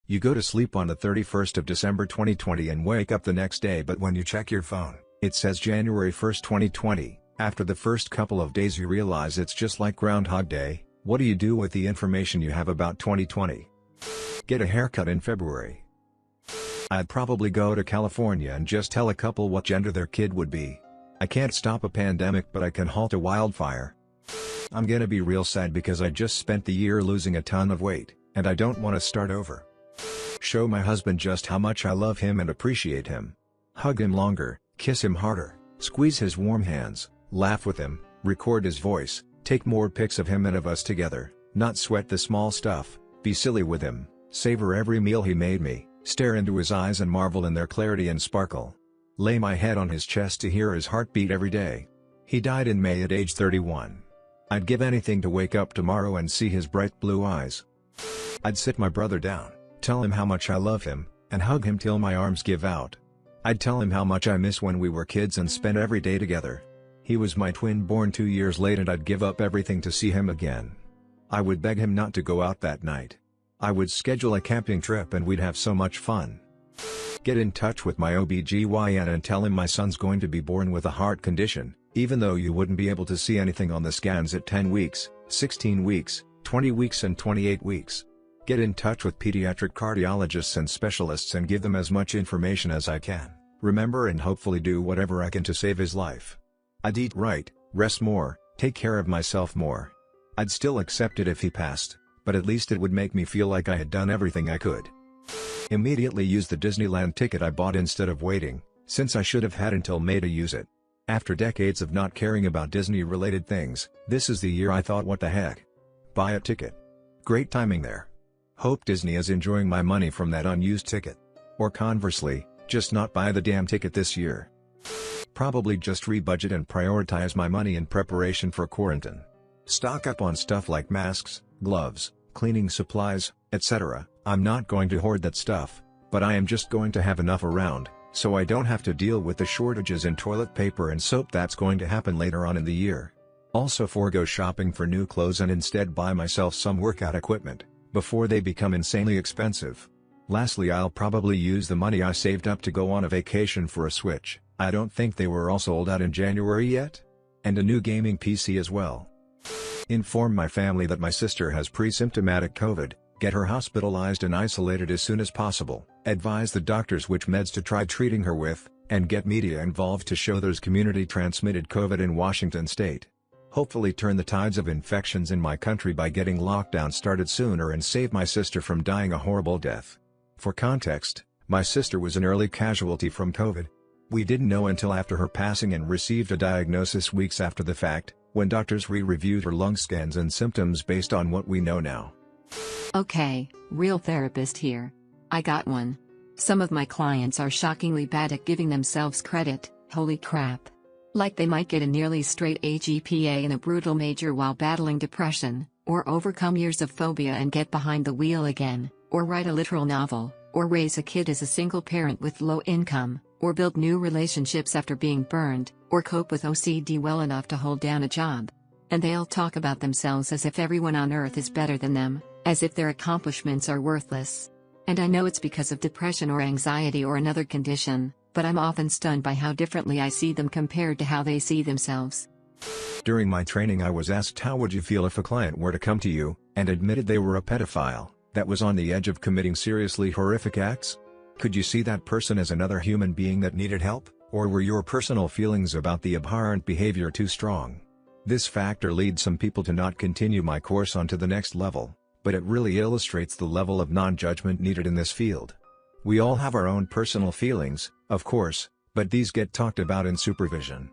You go to sleep on the 31st of December 2020 and wake up the next day, but when you check your phone, it says January 1st 2020. After the first couple of days you realize it's just like Groundhog Day. What do you do with the information you have about 2020? Get a haircut in February. I'd probably go to California and just tell a couple what gender their kid would be. I can't stop a pandemic, but I can halt a wildfire. I'm gonna be real sad because I just spent the year losing a ton of weight, and I don't want to start over. Show my husband just how much I love him and appreciate him. Hug him longer, kiss him harder, squeeze his warm hands, laugh with him, record his voice, take more pics of him and of us together, not sweat the small stuff, be silly with him, savor every meal he made me, stare into his eyes and marvel in their clarity and sparkle. Lay my head on his chest to hear his heartbeat every day. He died in May at age 31. I'd give anything to wake up tomorrow and see his bright blue eyes. I'd sit my brother down, tell him how much I love him, and hug him till my arms give out. I'd tell him how much I miss when we were kids and spent every day together. He was my twin born 2 years late, and I'd give up everything to see him again. I would beg him not to go out that night. I would schedule a camping trip and we'd have so much fun. Get in touch with my OBGYN and tell him my son's going to be born with a heart condition, even though you wouldn't be able to see anything on the scans at 10 weeks, 16 weeks, 20 weeks and 28 weeks. Get in touch with pediatric cardiologists and specialists and give them as much information as I can. Remember and hopefully do whatever I can to save his life. I'd eat right, rest more, take care of myself more. I'd still accept it if he passed, but at least it would make me feel like I had done everything I could. Immediately use the Disneyland ticket I bought instead of waiting, since I should have had until May to use it. After decades of not caring about Disney-related things, this is the year I thought, what the heck? Buy a ticket. Great timing there. Hope Disney is enjoying my money from that unused ticket. Or conversely, just not buy the damn ticket this year. Probably just rebudget and prioritize my money in preparation for quarantine. Stock up on stuff like masks, gloves, cleaning supplies, etc. I'm not going to hoard that stuff, but I am just going to have enough around, so I don't have to deal with the shortages in toilet paper and soap that's going to happen later on in the year. Also forego shopping for new clothes and instead buy myself some workout equipment, before they become insanely expensive. Lastly, I'll probably use the money I saved up to go on a vacation for a Switch. I don't think they were all sold out in January yet. And a new gaming PC as well. Inform my family that my sister has pre-symptomatic COVID, get her hospitalized and isolated as soon as possible, advise the doctors which meds to try treating her with, and get media involved to show there's community-transmitted COVID in Washington state. Hopefully turn the tides of infections in my country by getting lockdown started sooner and save my sister from dying a horrible death. For context, my sister was an early casualty from COVID. We didn't know until after her passing and received a diagnosis weeks after the fact, when doctors re-reviewed her lung scans and symptoms based on what we know now. Okay, real therapist here. I got one. Some of my clients are shockingly bad at giving themselves credit, holy crap. Like they might get a nearly straight A GPA in a brutal major while battling depression, or overcome years of phobia and get behind the wheel again, or write a literal novel, or raise a kid as a single parent with low income, or build new relationships after being burned, or cope with OCD well enough to hold down a job. And they'll talk about themselves as if everyone on earth is better than them, as if their accomplishments are worthless. And I know it's because of depression or anxiety or another condition, but I'm often stunned by how differently I see them compared to how they see themselves. During my training I was asked how would you feel if a client were to come to you, and admitted they were a pedophile, that was on the edge of committing seriously horrific acts? Could you see that person as another human being that needed help, or were your personal feelings about the abhorrent behavior too strong? This factor leads some people to not continue my course on to the next level, but it really illustrates the level of non-judgment needed in this field. We all have our own personal feelings, of course, but these get talked about in supervision.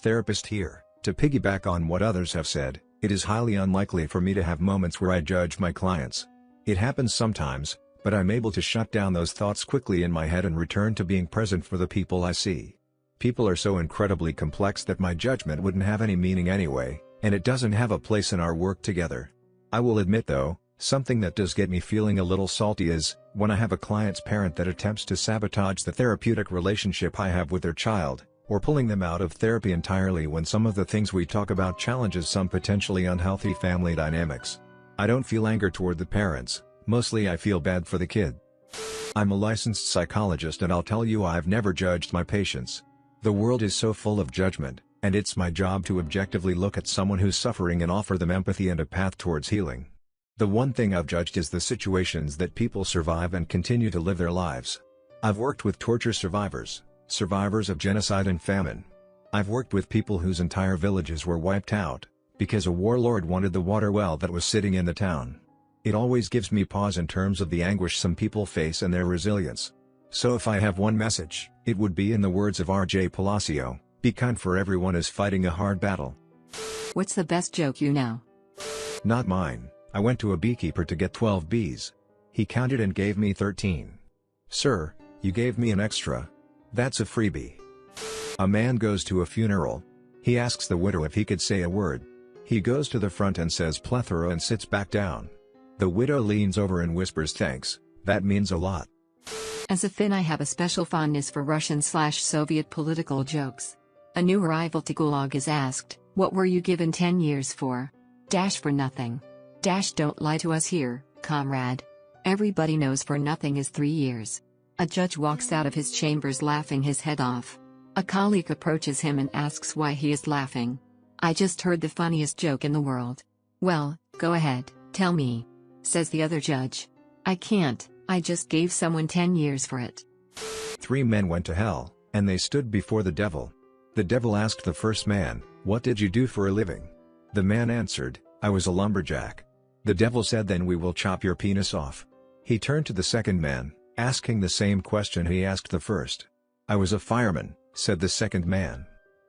Therapist here. To piggyback on what others have said, it is highly unlikely for me to have moments where I judge my clients. It happens sometimes, but I'm able to shut down those thoughts quickly in my head and return to being present for the people I see. People are so incredibly complex that my judgment wouldn't have any meaning anyway, and it doesn't have a place in our work together. I will admit though, something that does get me feeling a little salty is, when I have a client's parent that attempts to sabotage the therapeutic relationship I have with their child, or pulling them out of therapy entirely when some of the things we talk about challenges some potentially unhealthy family dynamics. I don't feel anger toward the parents, Mostly I feel bad for the kid. I'm a licensed psychologist and I'll tell you I've never judged my patients. The world is so full of judgment, and it's my job to objectively look at someone who's suffering and offer them empathy and a path towards healing. The one thing I've judged is the situations that people survive and continue to live their lives. I've worked with torture survivors, survivors of genocide and famine. I've worked with people whose entire villages were wiped out, because a warlord wanted the water well that was sitting in the town. It always gives me pause in terms of the anguish some people face and their resilience. So if I have one message, it would be in the words of R.J. Palacio, be kind for everyone is fighting a hard battle. What's the best joke you know? Not mine. I went to a beekeeper to get 12 bees. He counted and gave me 13. Sir, you gave me an extra. That's a freebie. A man goes to a funeral. He asks the widow if he could say a word. He goes to the front and says plethora and sits back down. The widow leans over and whispers thanks, that means a lot. As a Finn, I have a special fondness for Russian/Soviet political jokes. A new arrival to Gulag is asked, what were you given 10 years for? Dash for nothing. Dash don't lie to us here, comrade. Everybody knows for nothing is 3 years. A judge walks out of his chambers laughing his head off. A colleague approaches him and asks why he is laughing. I just heard the funniest joke in the world. Well, go ahead, tell me, says the other judge. I can't, I just gave someone 10 years for it. 3 men went to hell, and they stood before the devil. The devil asked the first man, what did you do for a living? The man answered, I was a lumberjack. The devil said then we will chop your penis off. He turned to the second man, asking the same question he asked the first. I was a fireman, said the second man.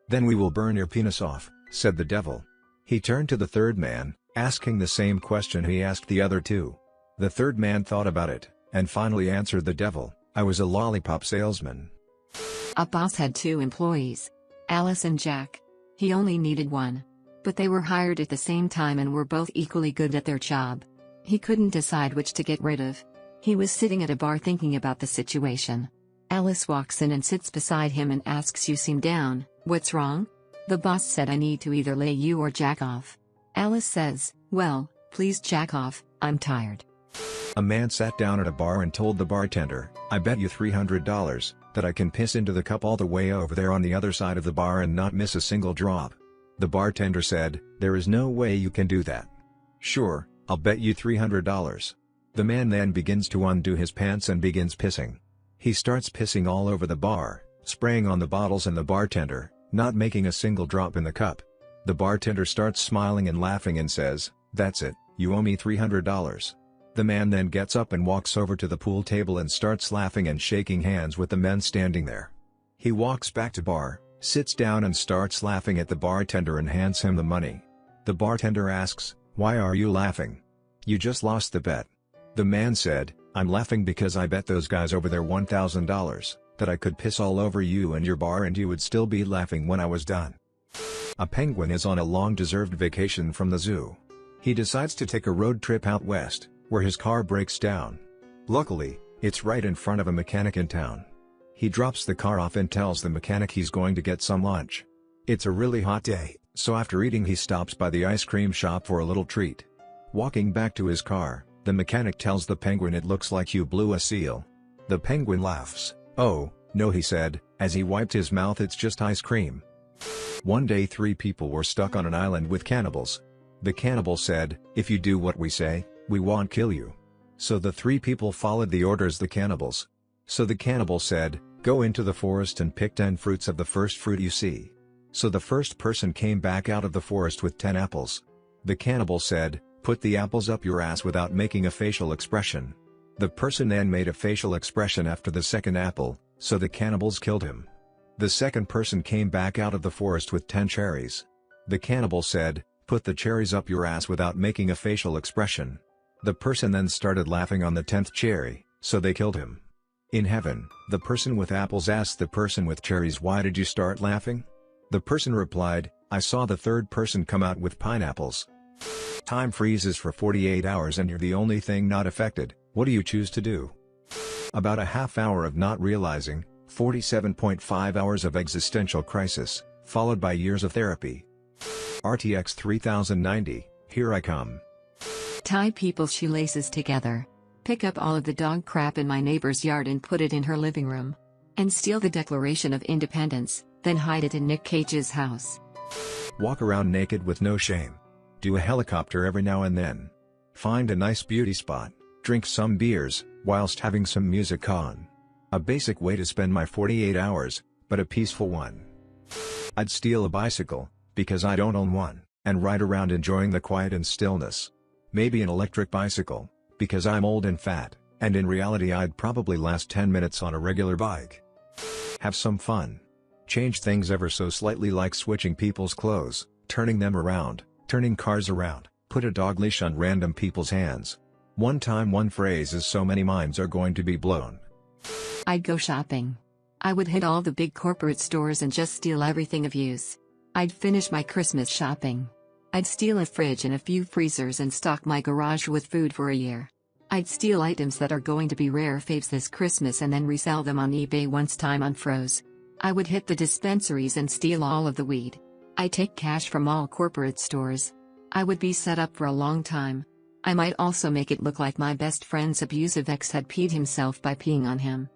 Then we will burn your penis off, said the devil. He turned to the third man, asking the same question he asked the other two. The third man thought about it, and finally answered the devil, I was a lollipop salesman. A boss had 2 employees, Alice and Jack. He only needed one. But they were hired at the same time and were both equally good at their job. He couldn't decide which to get rid of. He was sitting at a bar thinking about the situation. Alice walks in and sits beside him and asks, you seem down, what's wrong? The boss said I need to either lay you or jack off. Alice says, well, please jack off, I'm tired. A man sat down at a bar and told the bartender, I bet you $300 that I can piss into the cup all the way over there on the other side of the bar and not miss a single drop. The bartender said, there is no way you can do that. Sure, I'll bet you $300. The man then begins to undo his pants and begins pissing. He starts pissing all over the bar, spraying on the bottles and the bartender, not making a single drop in the cup. The bartender starts smiling and laughing and says, that's it, you owe me $300. The man then gets up and walks over to the pool table and starts laughing and shaking hands with the men standing there. He walks back to bar, sits down and starts laughing at the bartender and hands him the money. The bartender asks, why are you laughing? You just lost the bet. The man said, I'm laughing because I bet those guys over there $1,000, that I could piss all over you and your bar and you would still be laughing when I was done. A penguin is on a long-deserved vacation from the zoo. He decides to take a road trip out west, where his car breaks down. Luckily, it's right in front of a mechanic in town. He drops the car off and tells the mechanic he's going to get some lunch. It's a really hot day, so after eating he stops by the ice cream shop for a little treat. Walking back to his car, the mechanic tells the penguin it looks like you blew a seal. The penguin laughs. Oh, no, he said, as he wiped his mouth, it's just ice cream. One day 3 people were stuck on an island with cannibals. The cannibal said, if you do what we say, we won't kill you. So the 3 people followed the orders the cannibals. So the cannibal said, go into the forest and pick 10 fruits of the first fruit you see. So the first person came back out of the forest with 10 apples. The cannibal said, put the apples up your ass without making a facial expression. The person then made a facial expression after the second apple, so the cannibals killed him. The second person came back out of the forest with 10 cherries. The cannibal said, put the cherries up your ass without making a facial expression. The person then started laughing on the 10th cherry, so they killed him. In heaven, the person with apples asked the person with cherries, why did you start laughing? The person replied, I saw the third person come out with pineapples. Time freezes for 48 hours and you're the only thing not affected. What do you choose to do? About a half hour of not realizing, 47.5 hours of existential crisis, followed by years of therapy. RTX 3090, here I come. Tie people's shoelaces together. Pick up all of the dog crap in my neighbor's yard and put it in her living room. And steal the Declaration of Independence, then hide it in Nick Cage's house. Walk around naked with no shame. Do a helicopter every now and then. Find a nice beauty spot, drink some beers, whilst having some music on. A basic way to spend my 48 hours, but a peaceful one. I'd steal a bicycle, because I don't own one, and ride around enjoying the quiet and stillness. Maybe an electric bicycle, because I'm old and fat, and in reality I'd probably last 10 minutes on a regular bike. Have some fun. Change things ever so slightly, like switching people's clothes, turning them around, turning cars around, put a dog leash on random people's hands. One time one phrase is so many minds are going to be blown. I'd go shopping. I would hit all the big corporate stores and just steal everything of use. I'd finish my Christmas shopping. I'd steal a fridge and a few freezers and stock my garage with food for a year. I'd steal items that are going to be rare faves this Christmas and then resell them on eBay once time unfroze. I would hit the dispensaries and steal all of the weed. I'd take cash from all corporate stores. I would be set up for a long time. I might also make it look like my best friend's abusive ex had peed himself by peeing on him.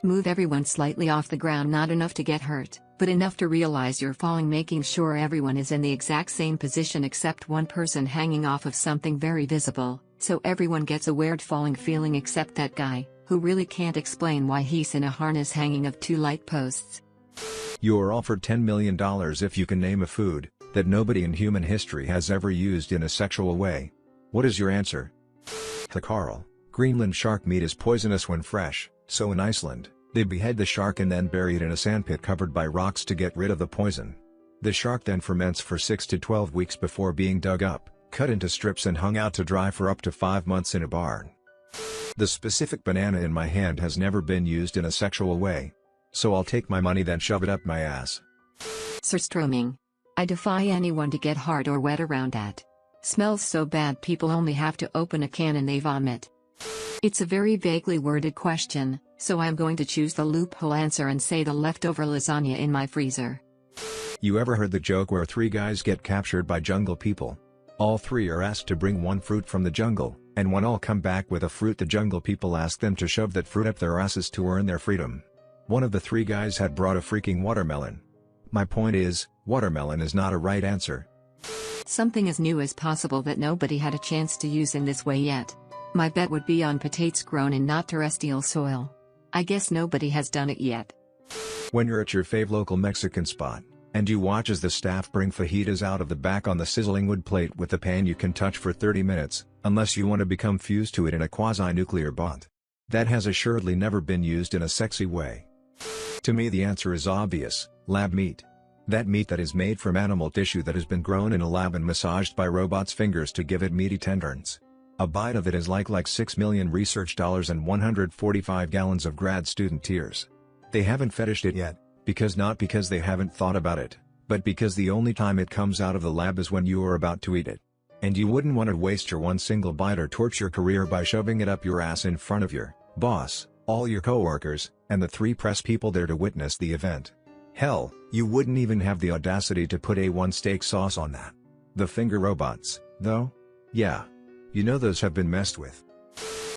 Move everyone slightly off the ground, not enough to get hurt, but enough to realize you're falling, making sure everyone is in the exact same position except one person hanging off of something very visible, so everyone gets a weird falling feeling except that guy, who really can't explain why he's in a harness hanging of 2 light posts. You are offered $10 million if you can name a food that nobody in human history has ever used in a sexual way. What is your answer? Carl, Greenland shark meat is poisonous when fresh, so in Iceland, they behead the shark and then bury it in a sandpit covered by rocks to get rid of the poison. The shark then ferments for 6 to 12 weeks before being dug up, cut into strips and hung out to dry for up to 5 months in a barn. The specific banana in my hand has never been used in a sexual way. So I'll take my money then shove it up my ass. Surströmming. I defy anyone to get hard or wet around that. Smells so bad people only have to open a can and they vomit. It's a very vaguely worded question, so I'm going to choose the loophole answer and say the leftover lasagna in my freezer. You ever heard the joke where 3 guys get captured by jungle people? All 3 are asked to bring 1 fruit from the jungle, and when all come back with a fruit, the jungle people ask them to shove that fruit up their asses to earn their freedom. One of the 3 guys had brought a freaking watermelon. My point is, watermelon is not a right answer. Something as new as possible that nobody had a chance to use in this way yet. My bet would be on potatoes grown in not terrestrial soil. I guess nobody has done it yet. When you're at your fave local Mexican spot, and you watch as the staff bring fajitas out of the back on the sizzling wood plate with the pan you can touch for 30 minutes, unless you want to become fused to it in a quasi-nuclear bond. That has assuredly never been used in a sexy way. To me the answer is obvious: lab meat. That meat that is made from animal tissue that has been grown in a lab and massaged by robots' fingers to give it meaty tendons. A bite of it is like 6 million research dollars and 145 gallons of grad student tears. They haven't fetished it yet, not because they haven't thought about it, but because the only time it comes out of the lab is when you are about to eat it. And you wouldn't want to waste your one single bite or torch your career by shoving it up your ass in front of your boss, all your coworkers, and the 3 press people there to witness the event. Hell, you wouldn't even have the audacity to put A1 steak sauce on that. The finger robots, though? Yeah. You know those have been messed with.